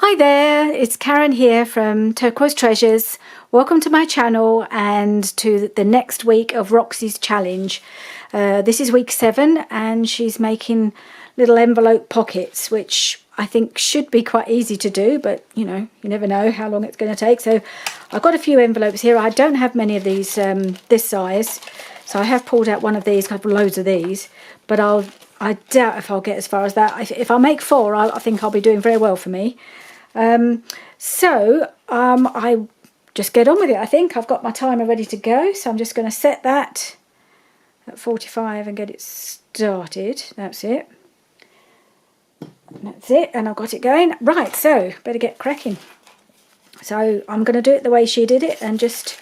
Hi there, it's Karen here from Turquoise Treasures. Welcome to my channel and to the next week of Roxy's challenge. This is week 7 and she's making little envelope pockets, which I think should be quite easy to do, but you know, you never know how long it's going to take. So I've got a few envelopes here. I don't have many of these this size, so I have pulled out one of these. I've got loads of these, but I doubt if I'll get as far as that. If I make 4, I think I'll be doing very well for me. I just get on with it. I think I've got my timer ready to go, so I'm just going to set that at 45 and get it started. That's it. That's it, and I've got it going. Right, so better get cracking. So I'm going to do it the way she did it and just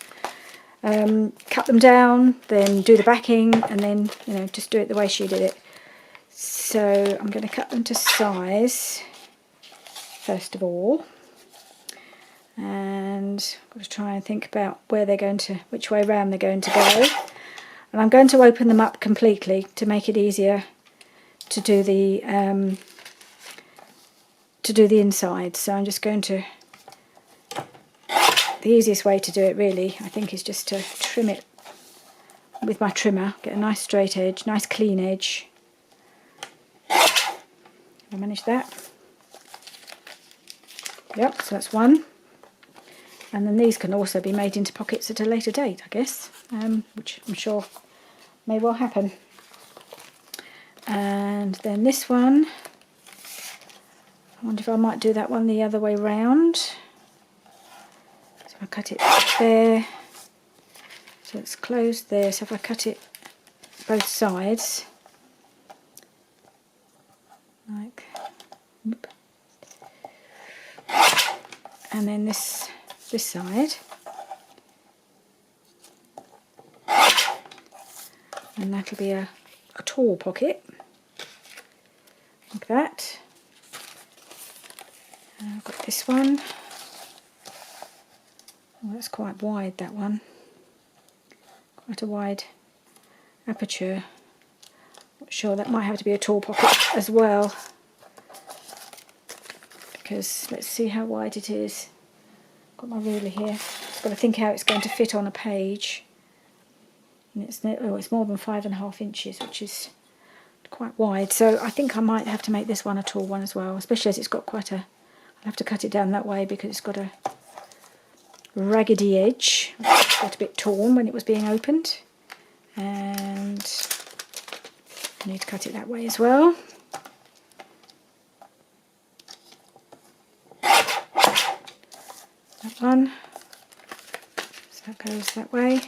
cut them down, then do the backing, and then, you know, just do it the way she did it. So I'm going to cut them to size first of all, and I've got to try and think about where they're going to, which way round they're going to go. And I'm going to open them up completely to make it easier to do the inside. So I'm just going to, the easiest way to do it really, I think, is just to trim it with my trimmer. Get a nice straight edge, nice clean edge. I managed that. Yep, so that's one. And then these can also be made into pockets at a later date, I guess, which I'm sure may well happen. And then this one, I wonder if I might do that one the other way round. So I cut it there, so it's closed there. So if I cut it both sides, like, whoop. And then this side, and that'll be a tall pocket, like that. And I've got this one. Oh, that's quite wide, that one. Quite a wide aperture. Not sure, that might have to be a tall pocket as well, because let's see how wide it is. Got my ruler here. Just got to think how it's going to fit on a page. And it's more than 5.5 inches, which is quite wide. So I think I might have to make this one a tall one as well, especially as it's got quite a. I'll have to cut it down that way because it's got a raggedy edge. It got a bit torn when it was being opened, and I need to cut it that way as well. That one, so that goes that way.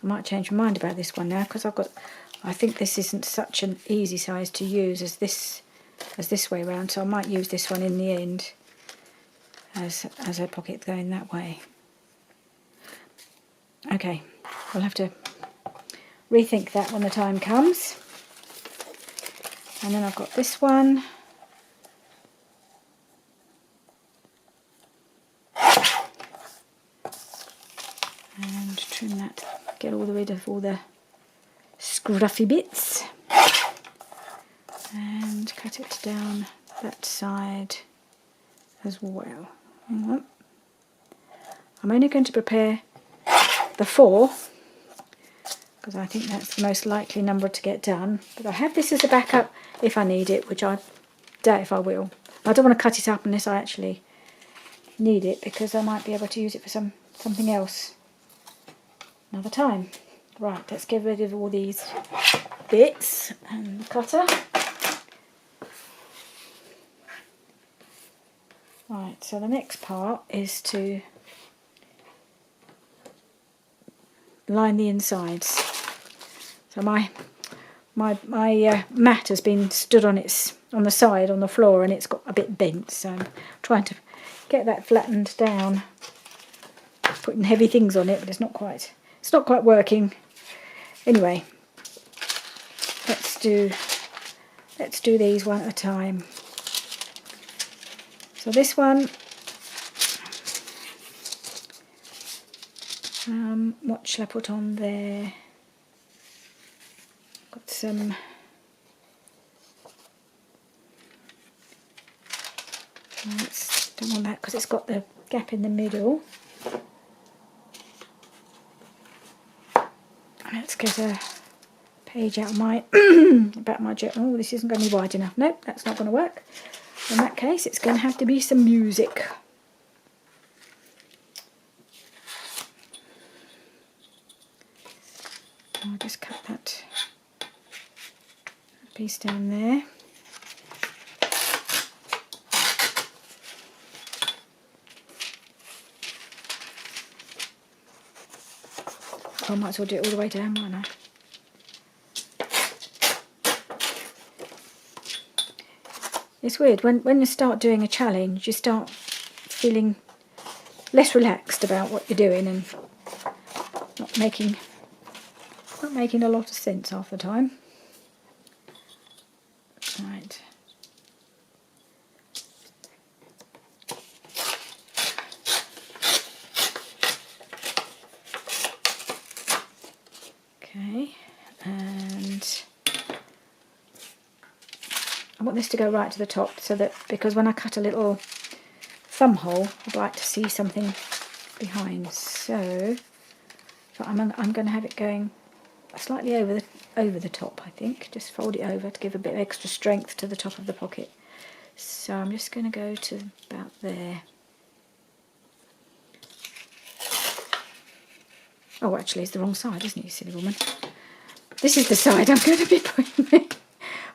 I might change my mind about this one now because I think this isn't such an easy size to use as this way round, so I might use this one in the end as a pocket going that way. Okay, I'll have to rethink that when the time comes. And then I've got this one. And trim that, get all the rid of all the scruffy bits, and cut it down that side as well. I'm only going to prepare the 4 because I think that's the most likely number to get done, but I have this as a backup if I need it, which I doubt if I will. I don't want to cut it up unless I actually need it, because I might be able to use it for something else another time. Right, let's get rid of all these bits and the cutter. Right, so the next part is to line the insides. So my mat has been stood on the side on the floor, and it's got a bit bent, so I'm trying to get that flattened down, putting heavy things on it, but it's not quite working. Anyway, let's do these one at a time. So this one, what shall I put on there? Got some Don't want that because it's got the gap in the middle. Let's get a page out of my about my journal. Oh, this isn't going to be wide enough. Nope, that's not going to work. In that case, it's going to have to be some music. I'll just cut that piece down there. I might as well do it all the way down, mightn't I? It's weird, when you start doing a challenge, you start feeling less relaxed about what you're doing and not making a lot of sense half the time. Right. Okay, and I want this to go right to the top so that, because when I cut a little thumb hole, I'd like to see something behind. So I'm going to have it going slightly over the top, I think. Just fold it over to give a bit of extra strength to the top of the pocket. So I'm just going to go to about there. Oh, actually, it's the wrong side, isn't it, you silly woman? This is the side I'm going to be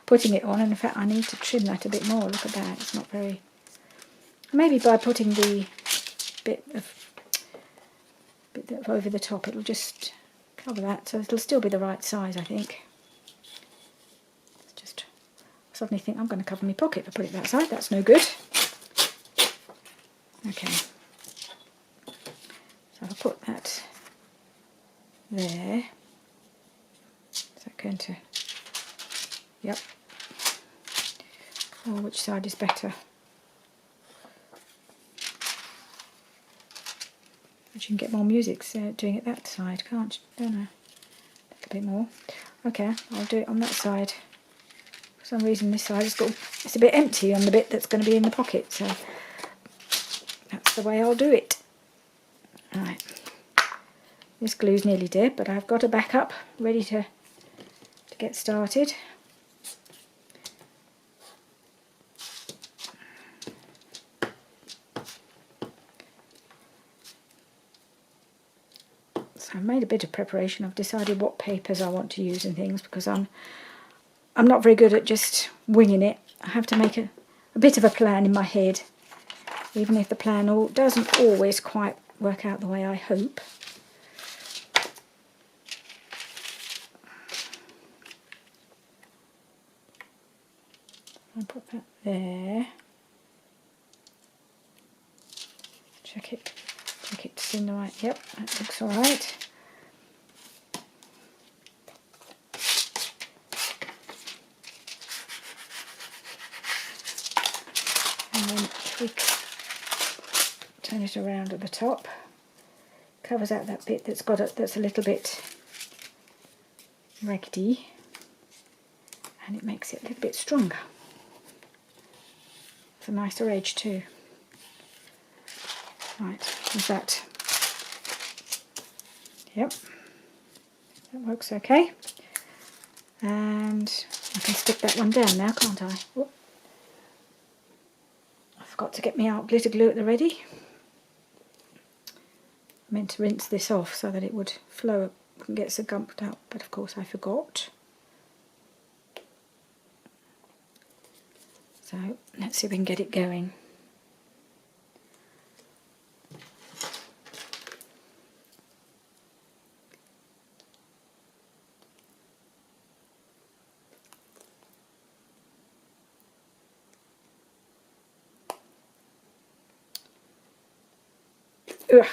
putting it on, and in fact I need to trim that a bit more. Look at that, it's not very... Maybe by putting the bit over the top, it'll just cover that, so it'll still be the right size, I think. Just suddenly think I'm going to cover my pocket if I put it that side. That's no good. Okay, so I'll put that there. Is that going to... Yep. Oh, which side is better? But you can get more music doing it that side, can't you? Don't I? A bit more. Okay, I'll do it on that side. For some reason this side it's a bit empty on the bit that's going to be in the pocket, so that's the way I'll do it. Right. This glue's nearly dead, but I've got a backup ready to get started. So I've made a bit of preparation. I've decided what papers I want to use and things, because I'm not very good at just winging it. I have to make a bit of a plan in my head, even if the plan doesn't always quite work out the way I hope. I'll put that there. Check it's in the right. Yep, that looks all right. And then if we turn it around at the top, covers out that bit that's a little bit raggedy, and it makes it a little bit stronger. It's a nicer edge too. Right, is that? Yep, that works okay. And I can stick that one down now, can't I? Whoop. I forgot to get me out glitter glue at the ready. I meant to rinse this off so that it would flow and get so gumped up, but of course I forgot. So let's see if we can get it going. Ugh.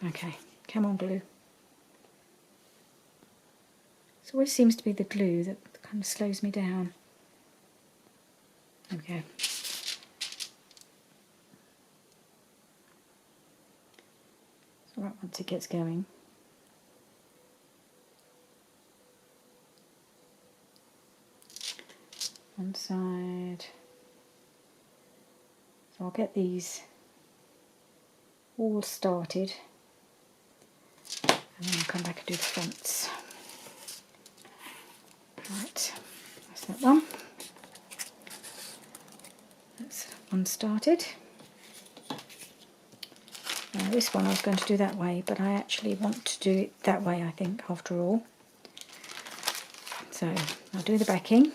Okay, come on, glue. It always seems to be the glue that kind of slows me down. There we go. It's alright once it gets going. one side. So I'll get these all started and then I'll come back and do the fronts. Right, that's that one. That's one started. Now this one I was going to do that way, but I actually want to do it that way, I think, after all. So I'll do the backing.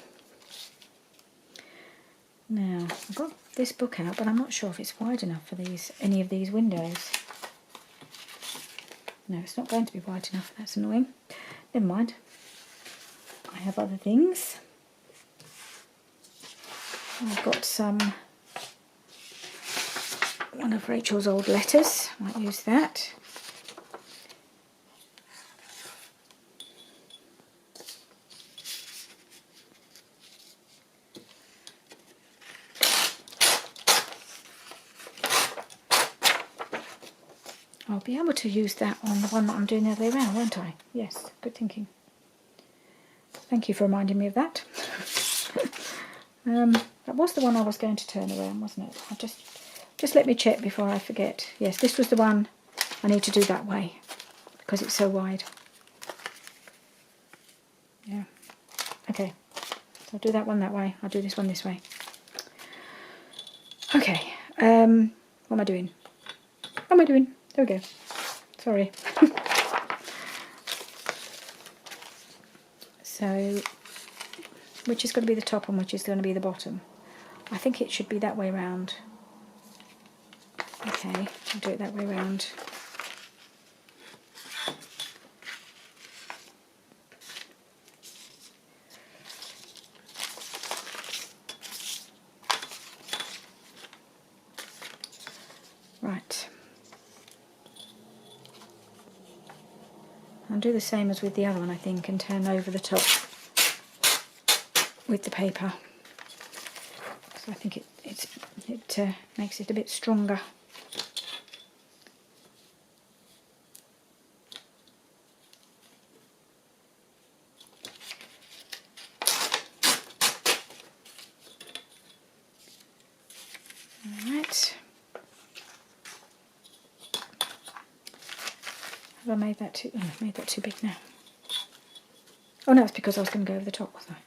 Now I've got this book out, but I'm not sure if it's wide enough for any of these windows. No, it's not going to be wide enough. That's annoying. Never mind. I have other things. I've got one of Rachel's old letters. Might use that. I'll be able to use that on the one that I'm doing the other way around, won't I? Yes, good thinking. Thank you for reminding me of that. That was the one I was going to turn around, wasn't it? Just let me check before I forget. Yes, this was the one I need to do that way because it's so wide. Yeah. Okay. So I'll do that one that way. I'll do this one this way. Okay. What am I doing? What am I doing? There we go. Sorry. So, which is going to be the top and which is going to be the bottom? I think it should be that way round. Okay, I'll do it that way round. Right. I'll do the same as with the other one, I think, and turn over the top with the paper. So I think it makes it a bit stronger. Alright. Have I made that too? Oh, I've made that too big now. Oh no, it's because I was going to go over the top, wasn't I?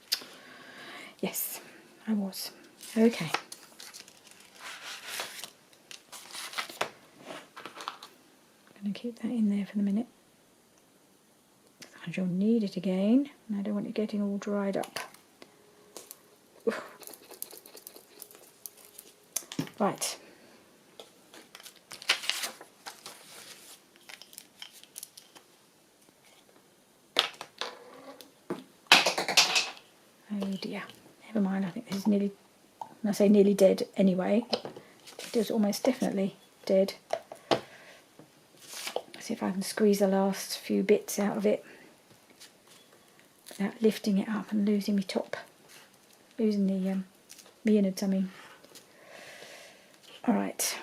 Yes, I was. Okay. I'm going to keep that in there for the minute. And you'll need it again, and I don't want it getting all dried up. Oof. Right. Oh dear. Never mind, I think this is nearly, when I say nearly dead anyway, it is almost definitely dead. Let's see if I can squeeze the last few bits out of it without lifting it up and losing me top. Losing the me innards, I mean. Alright.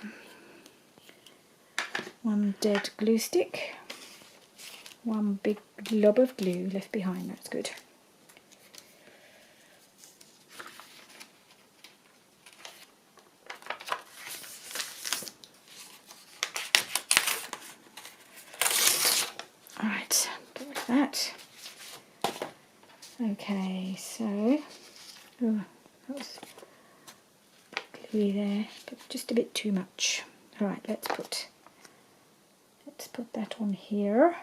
One dead glue stick. One big glob of glue left behind, that's good. Alright, get rid of that. Okay, so oh, that was gluey there, but just a bit too much. Alright, let's put that on here.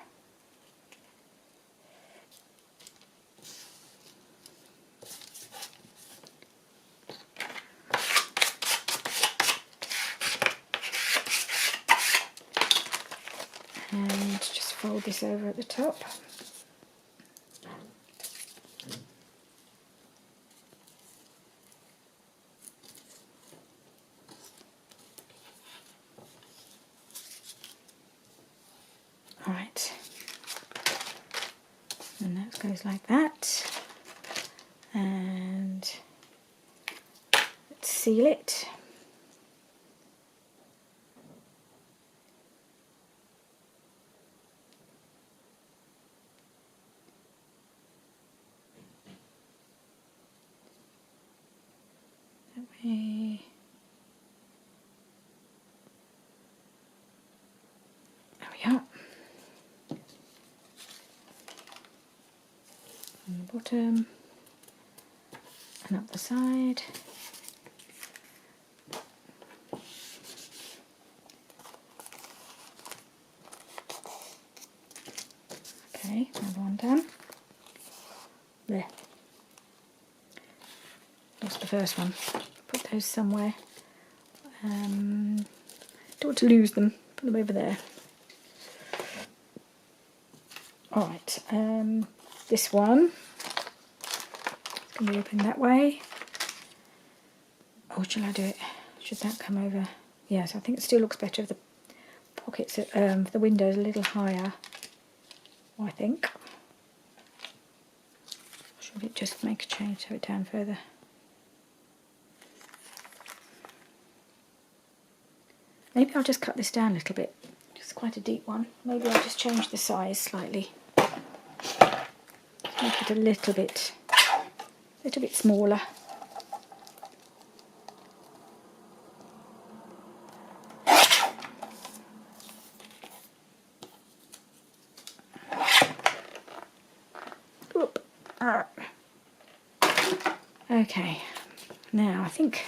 And just fold this over at the top. Alright, and that goes like that, and let's seal it. bottom and up the side. Okay, another one done. There. Lost the first one. Put those somewhere. Don't want to lose them. Put them over there. Alright, this one can be opened that way. Or shall I do it? Should that come over? Yes, I think it still looks better if the pockets, the window's a little higher. I think. Should it just make a change, so it down further? Maybe I'll just cut this down a little bit. It's quite a deep one. Maybe I'll just change the size slightly. Make it a little bit smaller. Whoop. Okay, now I think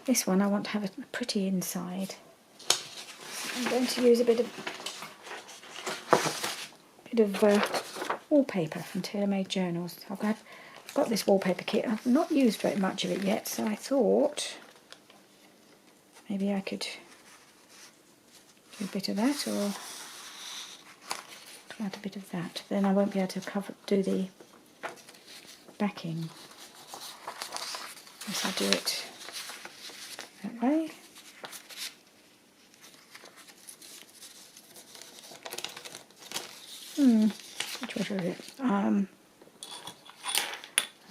this one I want to have a pretty inside. I'm going to use a bit of wallpaper from Tailor-Made Journals. I've got this wallpaper kit. I've not used very much of it yet, so I thought maybe I could do a bit of that, or add a bit of that. Then I won't be able to do the backing unless I do it that way. Which way is it? I'm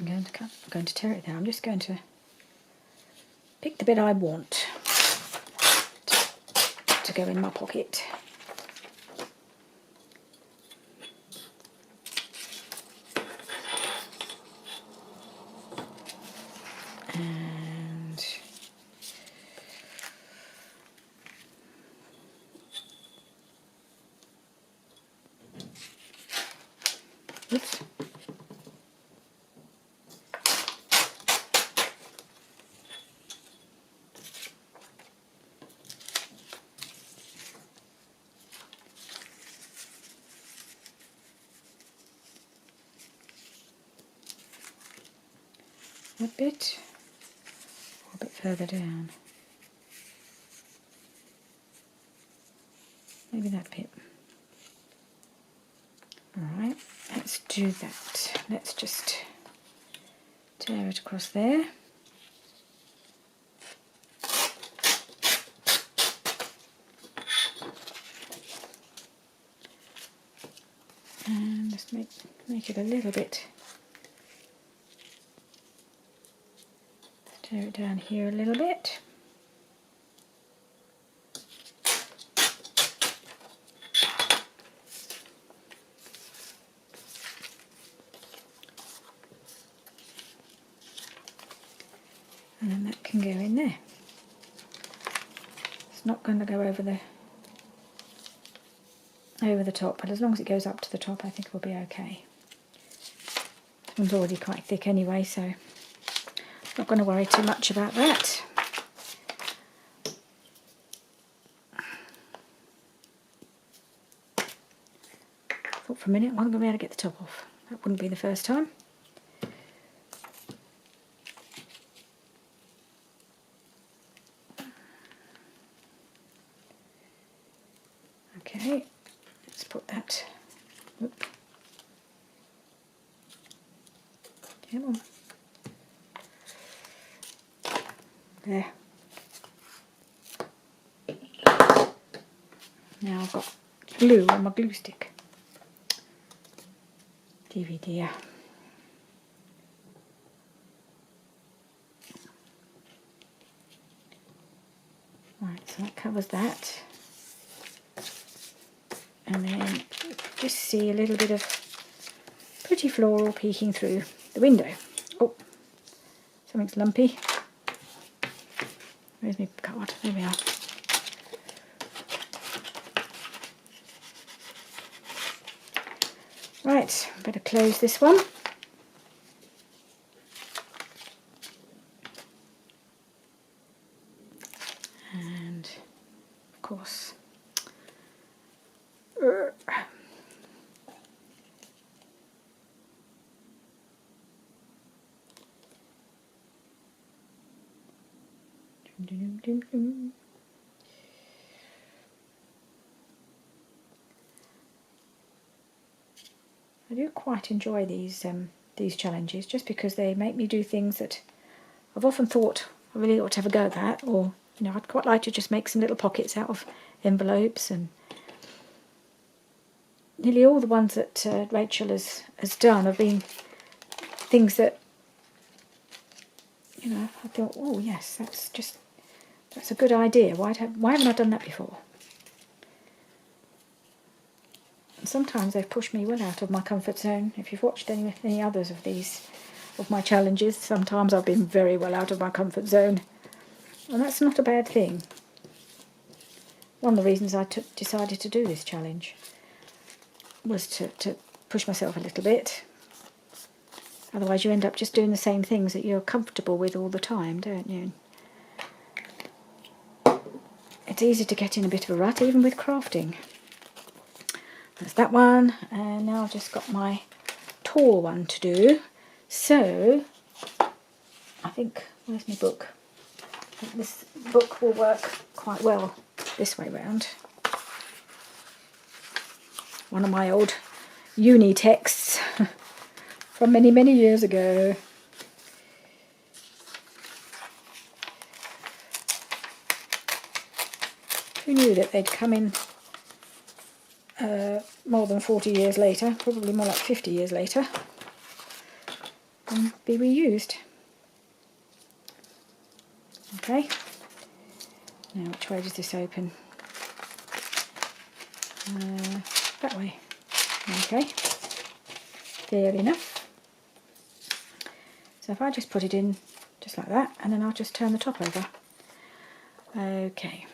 going to tear it down. I'm just going to pick the bit I want to go in my pocket. And oops. A bit, or a bit further down. Maybe that bit. Alright, let's do that. Let's just tear it across there. And just make it a little bit. Tear it down here a little bit. And then that can go in there. It's not going to go over the top, but as long as it goes up to the top, I think it will be okay. This one's already quite thick anyway, so I'm not going to worry too much about that. I thought for a minute I wasn't going to be able to get the top off. That wouldn't be the first time. Okay, let's put that. Oop. Come on. There. Now I've got glue on my glue stick. DVD. Right, so that covers that. And then just see a little bit of pretty floral peeking through the window. Oh, something's lumpy. Where's my card? There we are. Right, better close this one. I do quite enjoy these challenges, just because they make me do things that I've often thought I really ought to have a go at, or I'd quite like to just make some little pockets out of envelopes. And nearly all the ones that Rachel has done have been things that I thought, oh yes, that's a good idea. Why haven't I done that before? And sometimes they've pushed me well out of my comfort zone. If you've watched any others of my challenges, sometimes I've been very well out of my comfort zone, and that's not a bad thing. One of the reasons I decided to do this challenge was to push myself a little bit. Otherwise you end up just doing the same things that you're comfortable with all the time, don't you? It's easy to get in a bit of a rut, even with crafting. There's that one, and now I've just got my tall one to do. So I think, where's my book? I think this book will work quite well this way round. One of my old uni texts from many, many years ago. Who knew that they'd come in more than 40 years later, probably more like 50 years later, and be reused. Okay, now which way does this open? That way. Okay, fair enough. So if I just put it in just like that, and then I'll just turn the top over. Okay.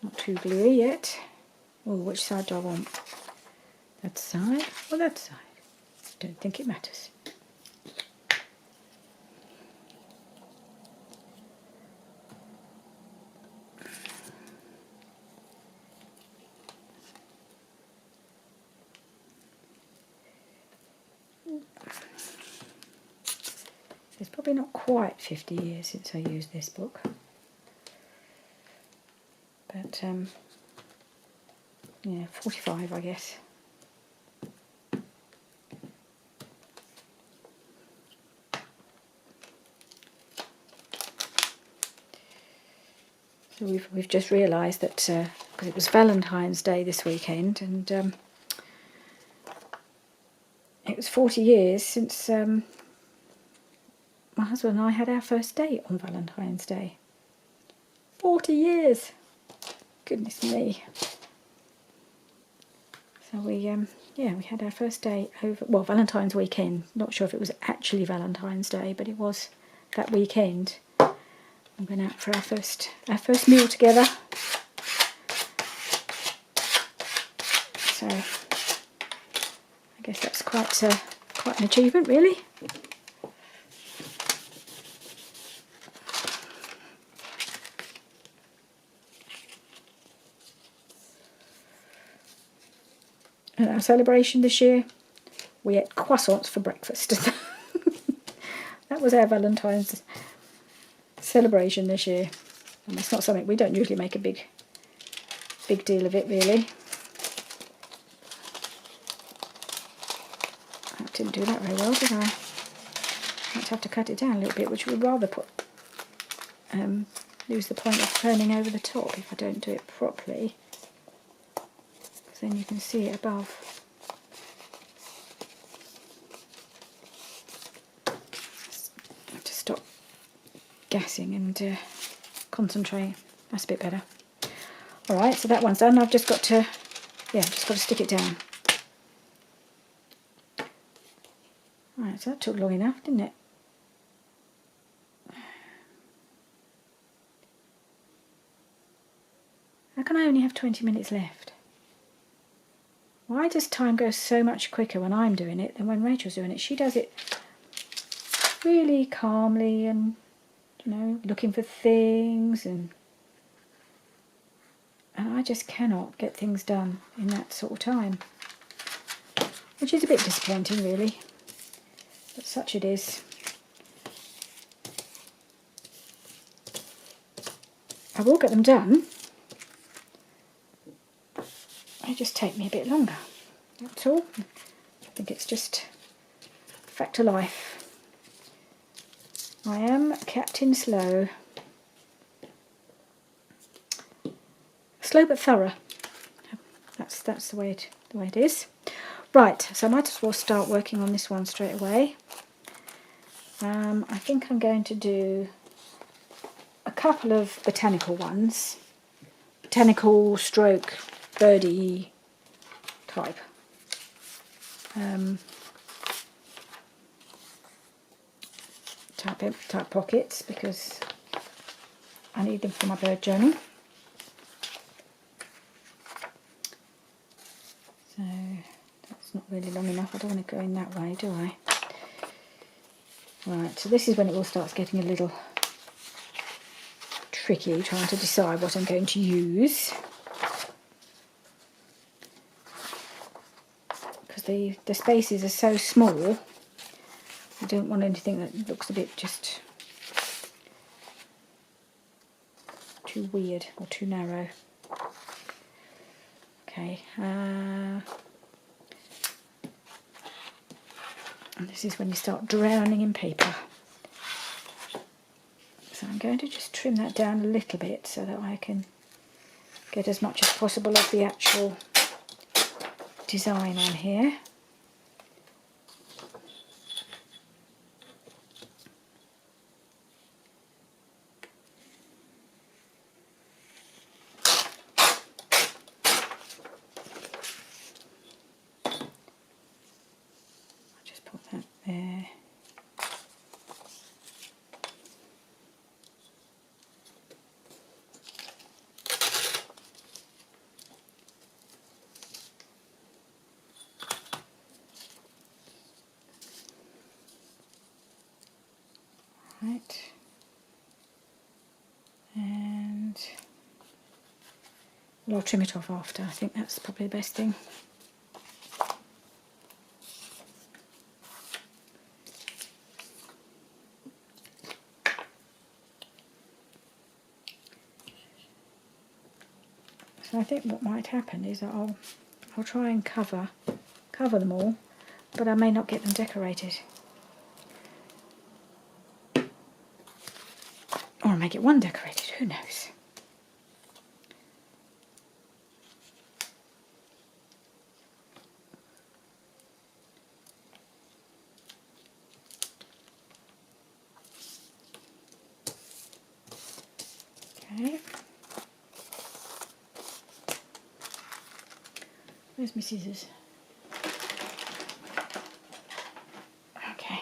Not too gluey yet. Oh, which side do I want? That side or that side? Don't think it matters. It's probably not quite 50 years since I used this book. But, yeah, 45 I guess. So we've just realised that, because it was Valentine's Day this weekend, and it was 40 years since my husband and I had our first date on Valentine's Day. 40 years! Goodness me. So we had our first date over, well, Valentine's weekend. Not sure if it was actually Valentine's Day, but it was that weekend. We went out for our first meal together. So I guess that's quite an achievement, really. At our celebration this year, we ate croissants for breakfast. That was our Valentine's celebration this year. And it's not something, we don't usually make a big deal of it, really. I didn't do that very well, did I? Might have to cut it down a little bit, which would rather lose the point of turning over the top if I don't do it properly. Because then you can see it above. I have to stop gassing and concentrate. That's a bit better. Alright, so that one's done. I've just got to stick it down. Right, so that took long enough, didn't it? How can I only have 20 minutes left? Why does time go so much quicker when I'm doing it than when Rachel's doing it? She does it really calmly and, looking for things, and I just cannot get things done in that sort of time. Which is a bit disappointing, really. But such it is. I will get them done. They just take me a bit longer. That's all. I think it's just a fact of life. I am Captain Slow. Slow but thorough. That's the way it is. Right, so I might as well start working on this one straight away. I think I'm going to do a couple of botanical ones. Botanical stroke birdie type. Type pockets, because I need them for my bird journey. So that's not really long enough. I don't want to go in that way, do I? Right, so this is when it all starts getting a little tricky, trying to decide what I'm going to use. Because the spaces are so small, I don't want anything that looks a bit just too weird or too narrow. Okay, and this is when you start drowning in paper. So I'm going to just trim that down a little bit so that I can get as much as possible of the actual design on here. I'll just put that there. Right, and I'll trim it off after. I think that's probably the best thing. So I think what might happen is that I'll try and cover them all, but I may not get them decorated. Or I may get one decorated, who knows? Okay. Where's my scissors? Okay.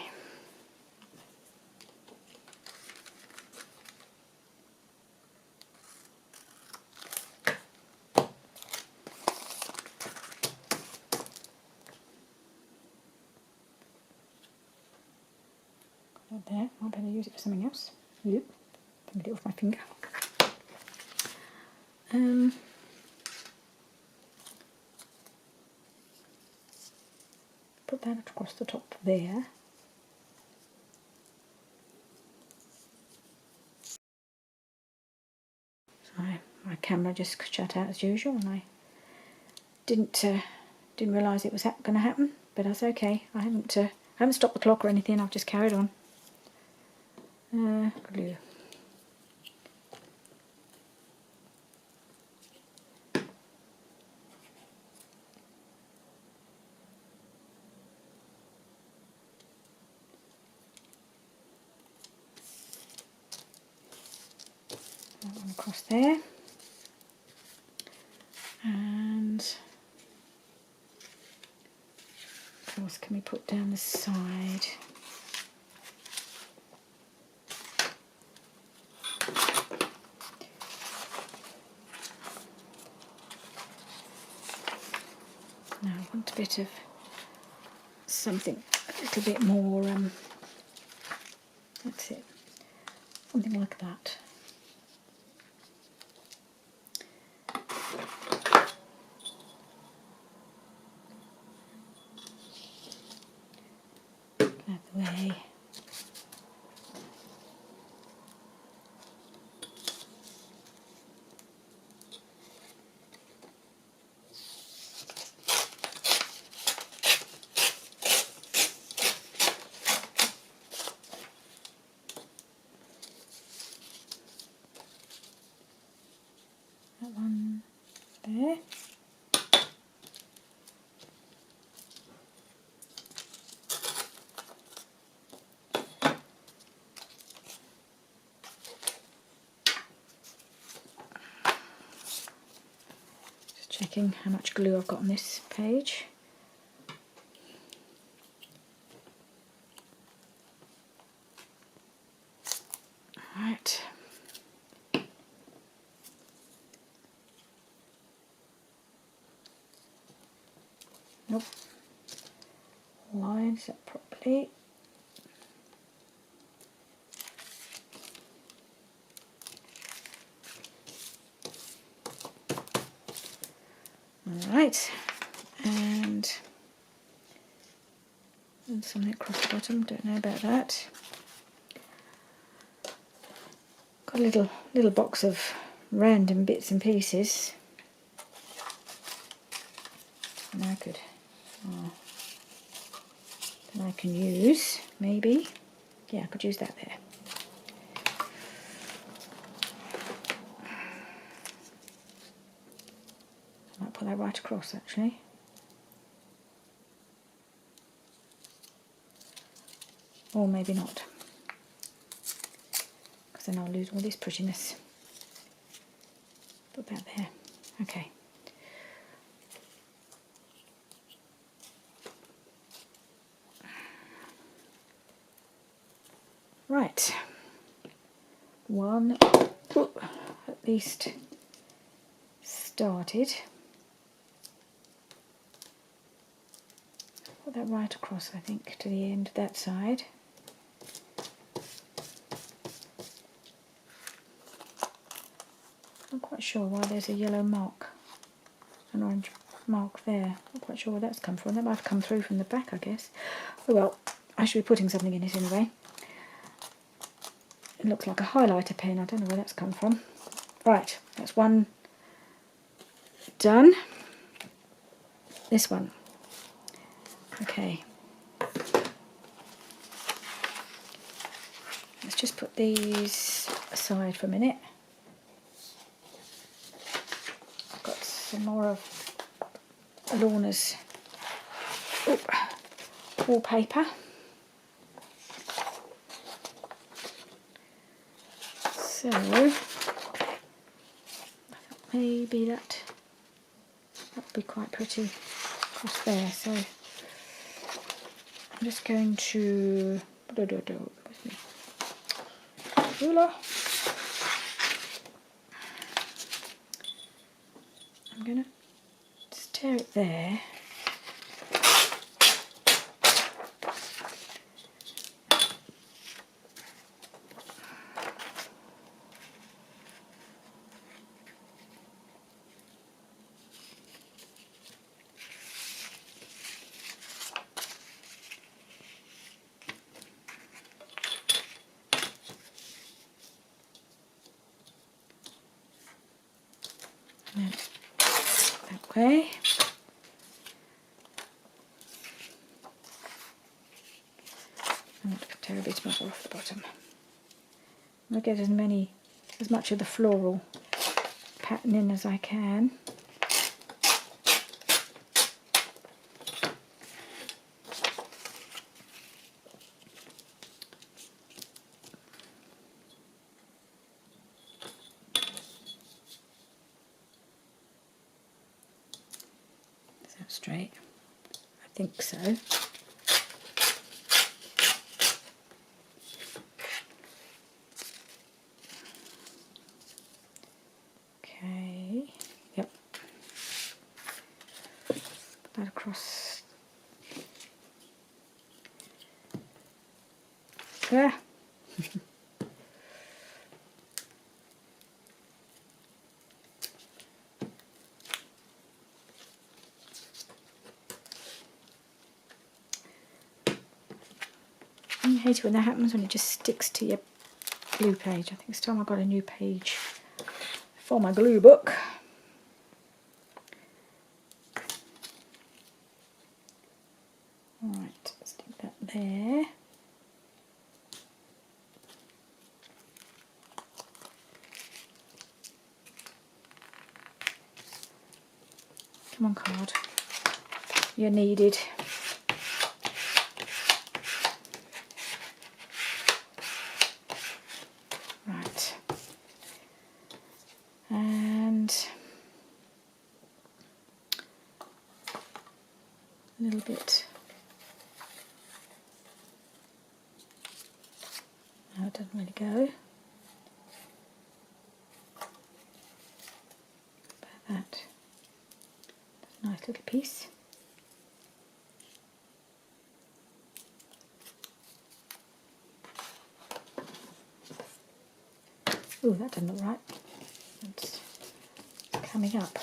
Got that there. I better use it for something else. Yep. Get it off my finger. Put that across the top there. Sorry, my camera just shut out as usual, and I didn't realise it was going to happen, but that's okay. I haven't stopped the clock or anything. I've just carried on. Glue. That one across there, and what else can we put down the side? Now I want a bit of something a little bit more, that's it, something like that. Out the way. checking how much glue I've got on this page. Right. Nope. Lines it properly. Alright, and something across the bottom, don't know about that. Got a little box of random bits and pieces. And I can use, maybe. Yeah, I could use that there. I might put that right across actually. Or maybe not. Because then I'll lose all this prettiness. Put that there. Okay. Right. One, at least started. Put that right across, I think, to the end of that side. I'm not quite sure why there's a yellow mark, an orange mark there. Not quite sure where that's come from. That might have come through from the back, I guess. Oh well, I should be putting something in it anyway. It looks like a highlighter pen. I don't know where that's come from. Right, that's one done. This one. Okay. Let's just put these aside for a minute. I've got some more of Lorna's wallpaper. So, I thought maybe that would be quite pretty across there. So, I'm just going to ruler. I'm going to just tear it there. That way. I'm going to tear a bit more off the bottom. I'll get as much of the floral pattern in as I can. Is that straight? I think so. Okay, yep. Put that across there. I hate it when that happens, when it just sticks to your glue page. I think it's time I got a new page for my glue book. Alright, stick that there. Come on, card. You're needed. Right. And a little bit. No, it doesn't really go. About that. That's a nice little piece. Ooh, that doesn't look right. It's coming up.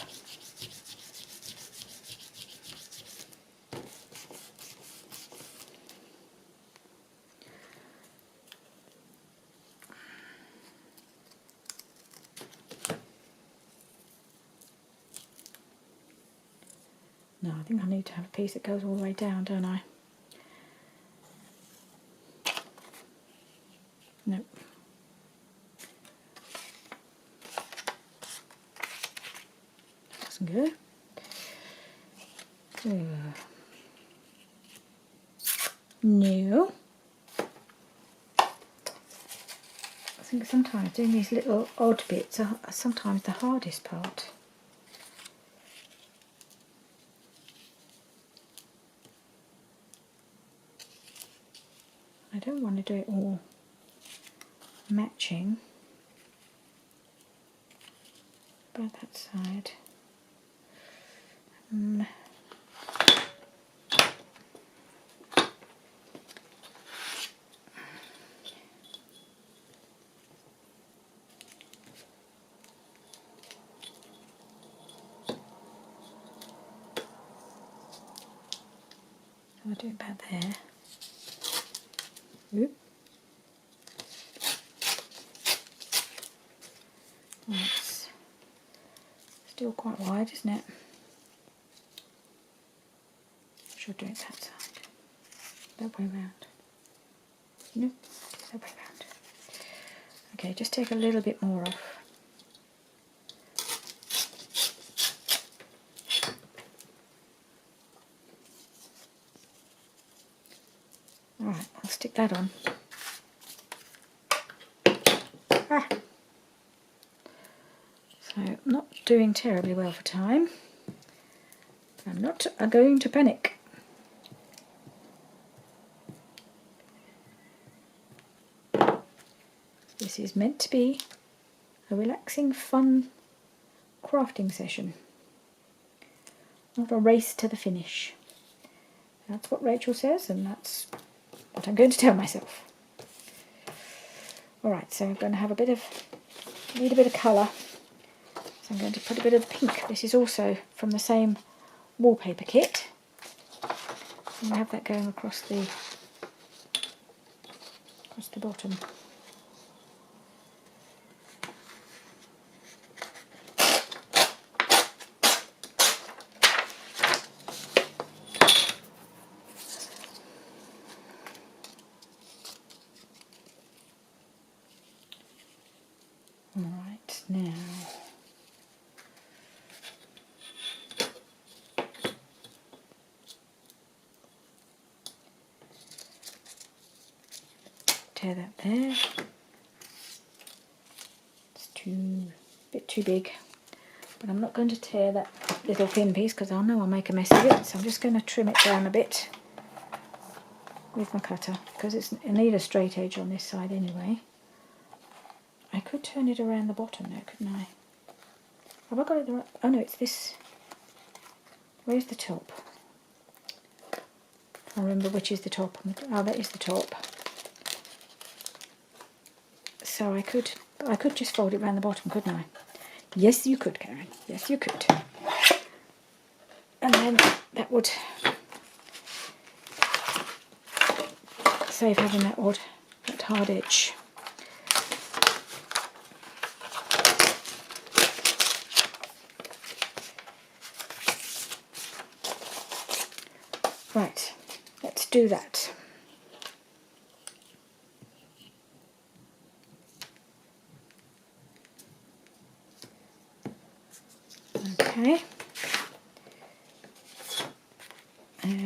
No, I think I need to have a piece that goes all the way down, don't I? Nope. Doesn't go. No. I think sometimes doing these little odd bits are sometimes the hardest part. I don't want to do it all matching. About that side. I'll do it about there. Oop. That's still quite wide, isn't it? Should do it that side. That way round. Nope, that way round. Okay, just take a little bit more off. Alright, I'll stick that on. So, not doing terribly well for time. I'm not going to panic. This is meant to be a relaxing, fun crafting session. Not a race to the finish. That's what Rachel says, and that's what I'm going to tell myself. Alright, so I'm going to have need a bit of colour. So I'm going to put a bit of pink. This is also from the same wallpaper kit. And have that going across the bottom. Alright, now tear that there. It's a bit too big, but I'm not going to tear that little thin piece because I know I'll make a mess of it, so I'm just going to trim it down a bit with my cutter because I need a straight edge on this side anyway. I could turn it around the bottom there, couldn't I? Have I got it the right? Oh no, it's this. Where's the top? I remember which is the top. Oh, that is the top. So I could just fold it around the bottom, couldn't I? Yes, you could, Karen. Yes, you could. And then that would save having that hard edge. Right, let's do that. Okay.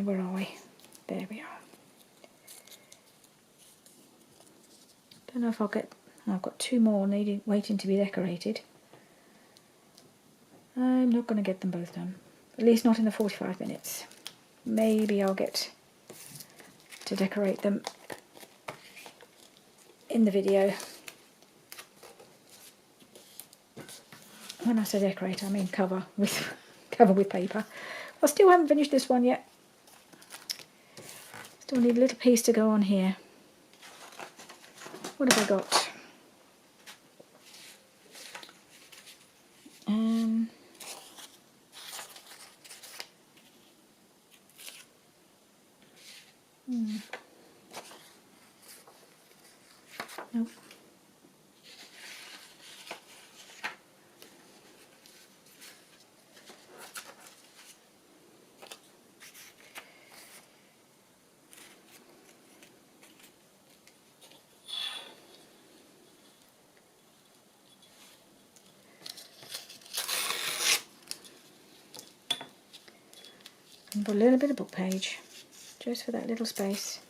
Where are we? There we are. Don't know if I'll get... I've got two more waiting to be decorated. I'm not going to get them both done. At least not in the 45 minutes. maybe I'll get to decorate them in the video. When I say decorate, I mean cover with paper. I still haven't finished this one yet. Still need a little piece to go on here. What have I got? Nope. And put a little bit of book page, just for that little space.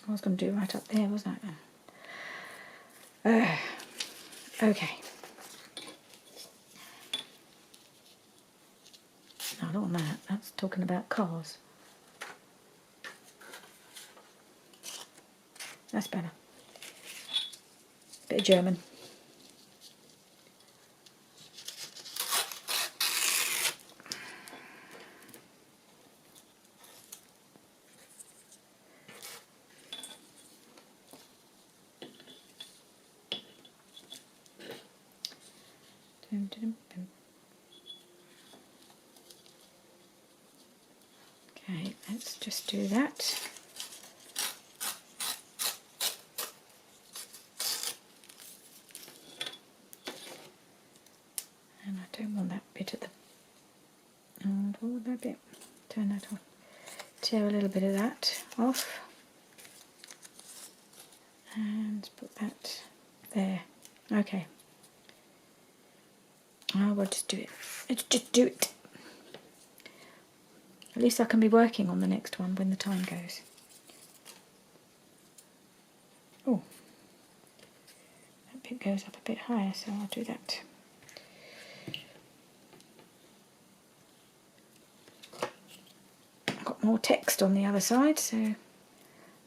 I was going to do it right up there, wasn't I? Okay. No, I don't want that. That's talking about cars. That's better. Bit of German. Okay, let's just do that. And I don't want that bit at the... And what would that bit? Turn that off. Tear a little bit of that off. And put that there. Okay. I will just do it. Let's just do it. At least I can be working on the next one when the time goes. Oh, that bit goes up a bit higher, so I'll do that. I've got more text on the other side, so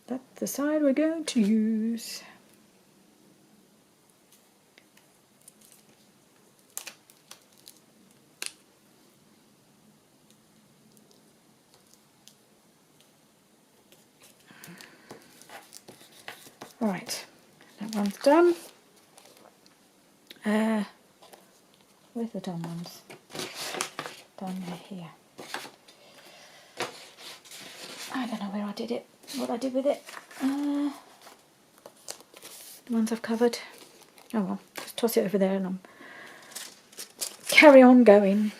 that's the side we're going to use. Alright, that one's done. Where's the done ones? Down there, here. I don't know where I did it, what I did with it. The ones I've covered. Oh well, just toss it over there and I'll carry on going.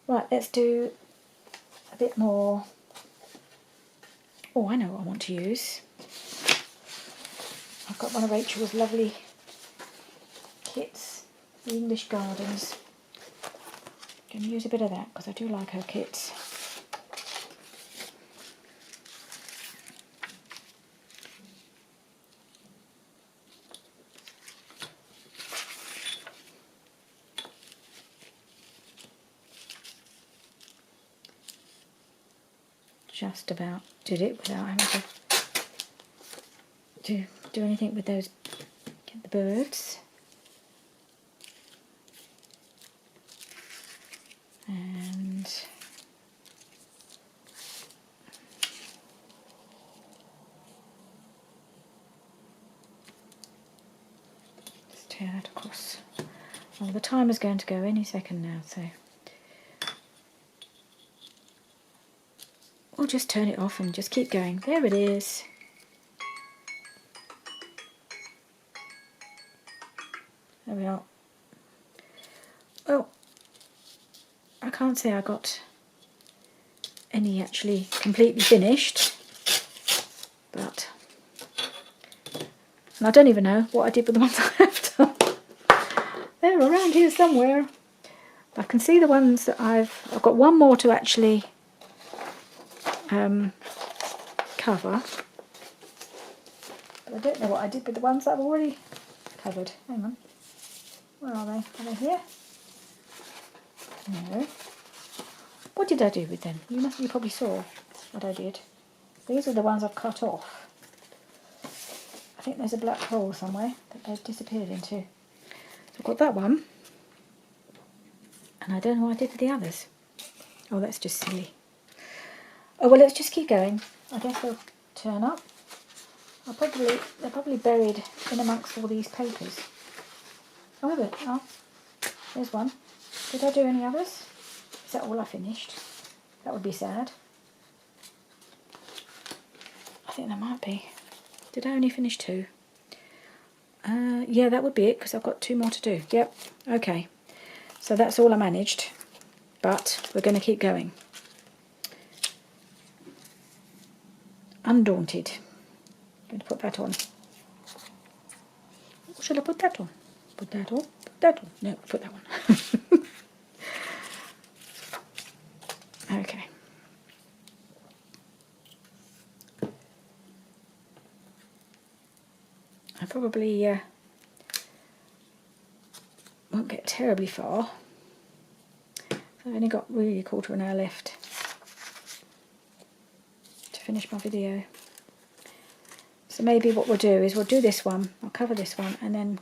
Right, let's do a bit more. Oh, I know what I want to use. I've got one of Rachel's lovely kits, the English Gardens. Can use a bit of that because I do like her kits. Just about did it without having to do anything with those, get the birds. And just tear that across. Well, the timer's going to go any second now, so we'll just turn it off and just keep going. There it is. There we are. Well, I can't say I got any actually completely finished, but, and I don't even know what I did with the ones I have done. They're around here somewhere. I can see the ones that I've got one more to actually cover, but I don't know what I did with the ones that I've already covered. Hang on. Where are they? Are they here? No. What did I do with them? You probably saw what I did. These are the ones I've cut off. I think there's a black hole somewhere that they've disappeared into. So I've got that one. And I don't know what I did with the others. Oh, that's just silly. Oh, well, let's just keep going. I guess they'll turn up. They're probably buried in amongst all these papers. However, oh, there's one. Did I do any others? Is that all I finished? That would be sad. I think there might be. Did I only finish 2? Yeah, that would be it, because I've got 2 more to do. Yep, okay. So that's all I managed, but we're going to keep going. Undaunted. I'm going to put that on. Or should I put that on? Put that on? Put that on? No, put that one. Okay. I probably won't get terribly far. I've only got really a quarter of an hour left to finish my video. So maybe what we'll do is we'll do this one, I'll cover this one, and then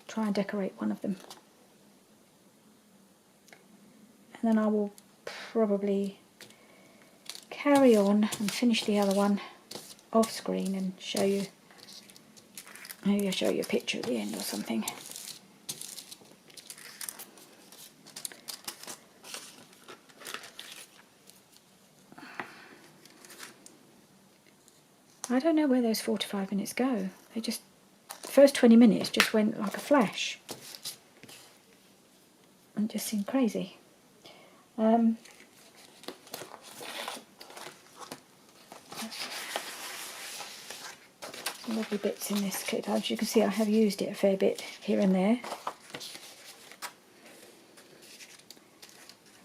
try and decorate one of them. And then I will probably carry on and finish the other one off screen and show you, maybe I'll show you a picture at the end or something. I don't know where those 45 minutes go. They just, the first 20 minutes just went like a flash. And just seemed crazy. Some lovely bits in this clip. As you can see, I have used it a fair bit here and there.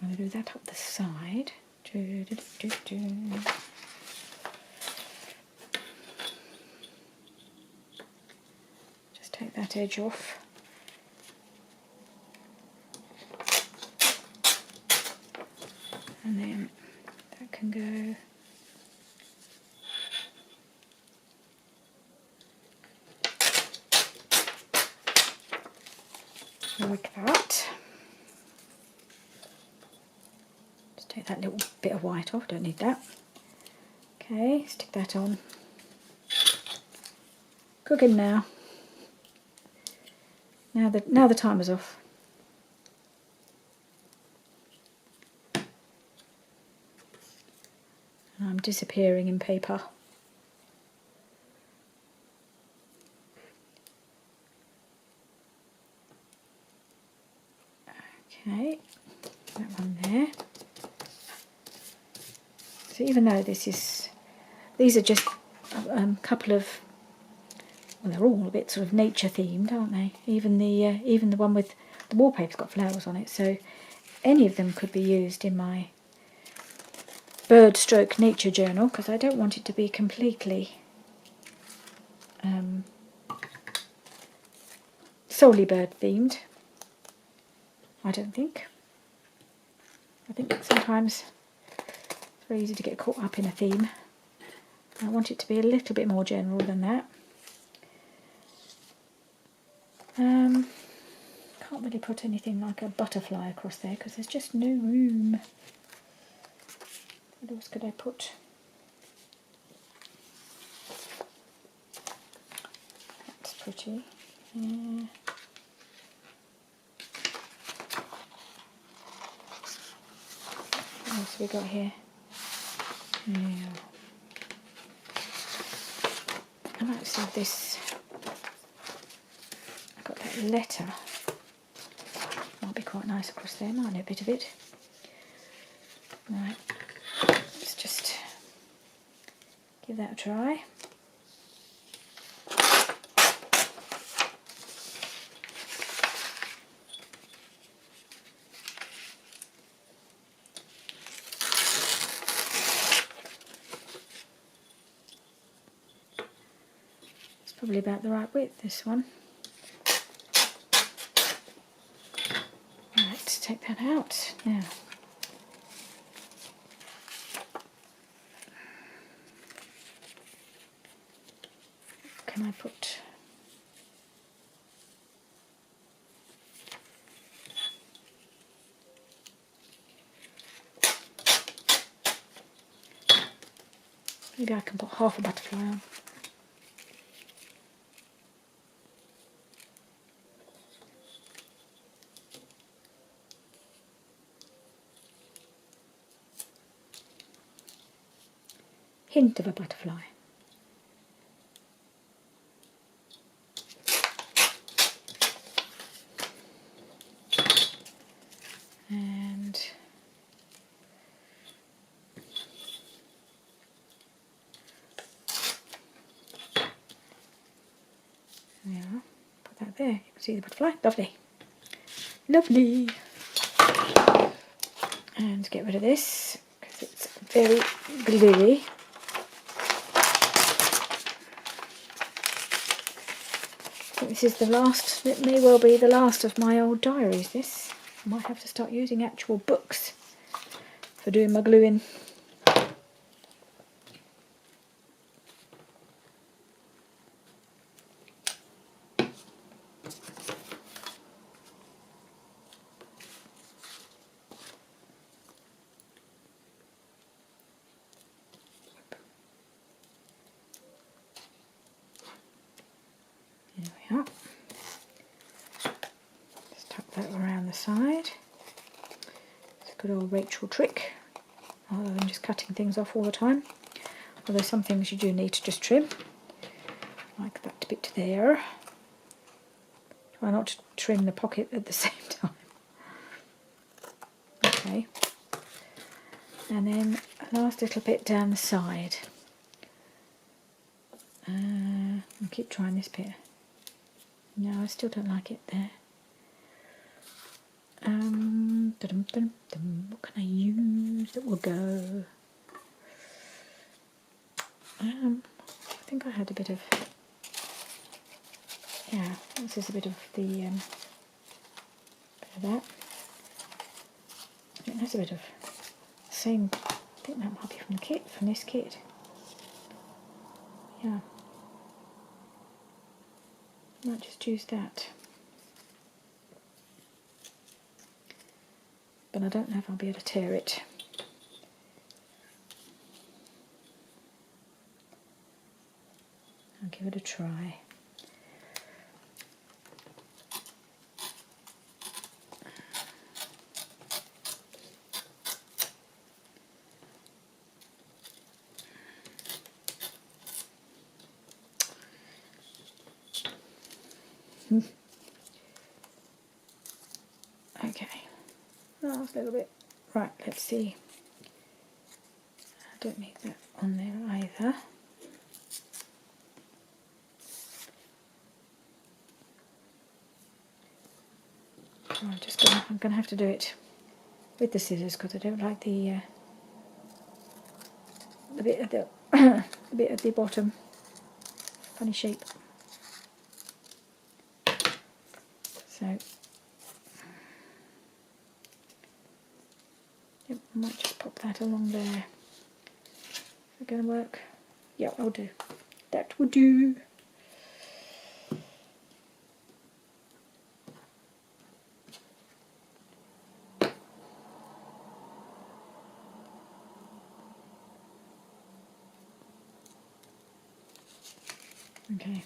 I'm going to do that up the side. Just take that edge off. And then that can go like that. Just take that little bit of white off, don't need that. Okay, stick that on. Cooking now. Now the timer's off. And I'm disappearing in paper. Okay, that one there. So even though these are just a couple of, well, they're all a bit sort of nature themed, aren't they? Even the one with the wallpaper's got flowers on it, so any of them could be used in my bird stroke nature journal, because I don't want it to be completely solely bird themed. I don't think. I think sometimes it's very easy to get caught up in a theme. I want it to be a little bit more general than that. Can't really put anything like a butterfly across there because there's just no room. What else could I put? That's pretty. Yeah. What else have we got here? Yeah. I might save this. I've got that letter. Might be quite nice across there, might be a bit of it. Right. Let's just give that a try. It's probably about the right width, this one. take that out now. Can I put... Maybe I can put half a butterfly on. Hint of a butterfly. And yeah, put that there. You can see the butterfly. Lovely. Lovely. And get rid of this because it's very gluey. I think this is the last, it may well be the last of my old diaries, this. I might have to start using actual books for doing my gluing. There we are. Just tuck that around the side. It's a good old Rachel trick, rather than just cutting things off all the time. Although some things you do need to just trim, like that bit there. Try not to trim the pocket at the same time. Okay. And then a last little bit down the side. I'll keep trying this bit. No, I still don't like it there. What can I use that will go? I think I had a bit of, yeah, this is a bit of the, bit of that. I think that's a bit of same, I think that might be from the kit, from this kit. Yeah. Might just use that. But I don't know if I'll be able to tear it. I'll give it a try. Okay, last little bit. Right, let's see. I don't need that on there either. I'm going to have to do it with the scissors because I don't like the bit of the the bit at the bottom. Funny shape. So yep, I might just pop that along there. Is it going to work? Yeah, I'll do. That will do. Okay.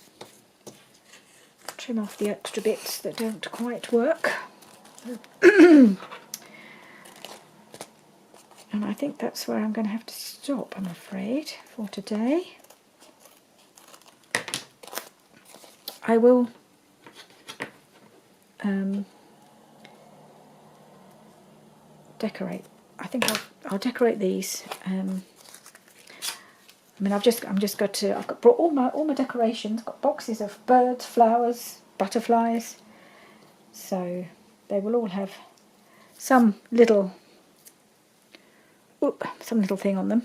Trim off the extra bits that don't quite work. And I think that's where I'm going to have to stop, I'm afraid, for today. I will decorate. I think I'll decorate these. I mean, I've brought all my decorations. I've got boxes of birds, flowers, butterflies. So they will all have some little thing on them.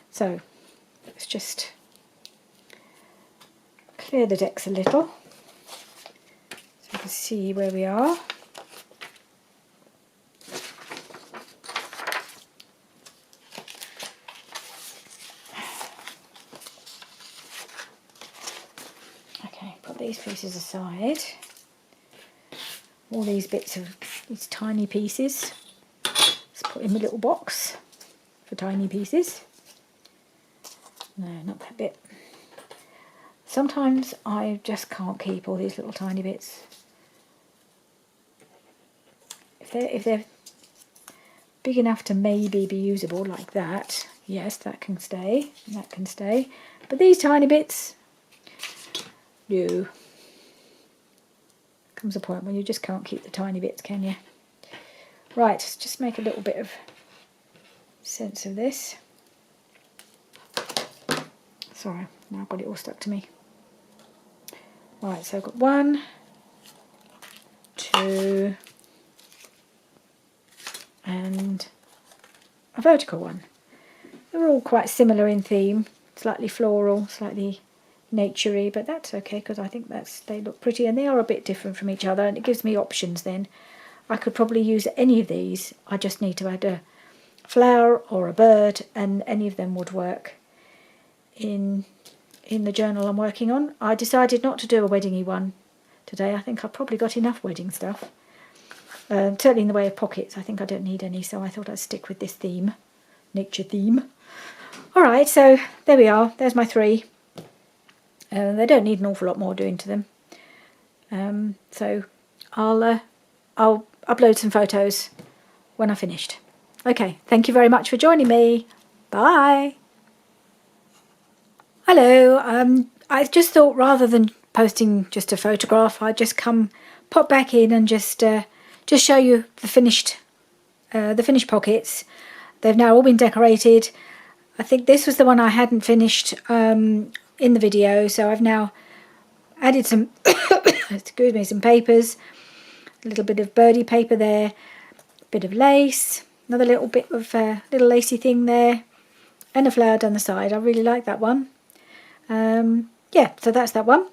So let's just clear the decks a little so you can see where we are. these pieces aside. All these bits of these tiny pieces. Let's put in a little box for tiny pieces. No, not that bit. Sometimes I just can't keep all these little tiny bits. If they're big enough to maybe be usable like that, yes, that can stay. That can stay. But these tiny bits, no. Comes a point when you just can't keep the tiny bits, can you? Right, let's just make a little bit of sense of this. Sorry, now I've got it all stuck to me. Right, so I've got 1, 2, and a vertical one. They're all quite similar in theme, slightly floral, slightly naturey, but that's okay because I think they look pretty and they are a bit different from each other, and it gives me options then. I could probably use any of these. I just need to add a flower or a bird, and any of them would work in the journal I'm working on. I decided not to do a wedding-y one today. I think I've probably got enough wedding stuff. Certainly in the way of pockets, I think I don't need any, so I thought I'd stick with this theme, nature theme. Alright, so there we are. There's my 3. They don't need an awful lot more doing to them. So I'll upload some photos when I've finished. Okay, thank you very much for joining me. Bye. Hello. I just thought rather than posting just a photograph, I'd just pop back in and just show you the finished pockets. They've now all been decorated. I think this was the one I hadn't finished in the video, so I've now added some excuse me, some papers, a little bit of birdie paper there, a bit of lace, another little bit of little lacy thing there, and a flower down the side. I really like that one. Yeah, so that's that one.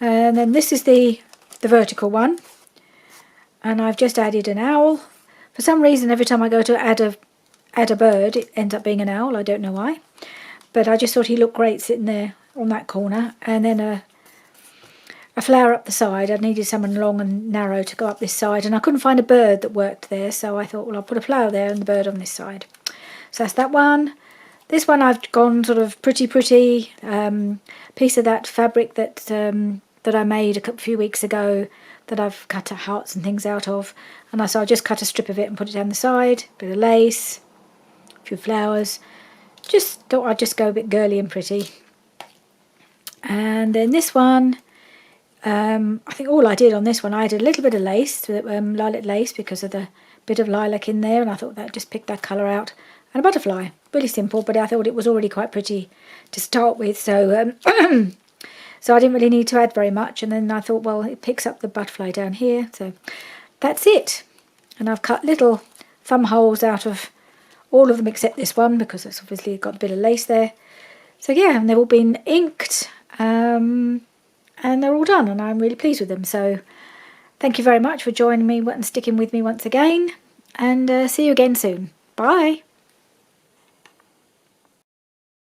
And then this is the vertical one, and I've just added an owl. For some reason, every time I go to add a bird, it ends up being an owl. I don't know why, but I just thought he looked great sitting there on that corner. And then a flower up the side. I needed someone long and narrow to go up this side, and I couldn't find a bird that worked there, so I thought, well, I'll put a flower there and the bird on this side. So that's that one. This one I've gone sort of pretty piece of that fabric that I made a few weeks ago, that I've cut hearts and things out of, and so I just cut a strip of it and put it down the side. Bit of lace, a few flowers. Just thought I'd just go a bit girly and pretty. And then this one, I think all I did on this one, I added a little bit of lace, lilac lace, because of the bit of lilac in there, and I thought that just picked that colour out. And a butterfly, really simple, but I thought it was already quite pretty to start with, so so I didn't really need to add very much. And then I thought, well, it picks up the butterfly down here, so that's it. And I've cut little thumb holes out of all of them except this one, because it's obviously got a bit of lace there. So yeah, and they've all been inked, and they're all done, and I'm really pleased with them. So thank you very much for joining me and sticking with me once again, and see you again soon. Bye.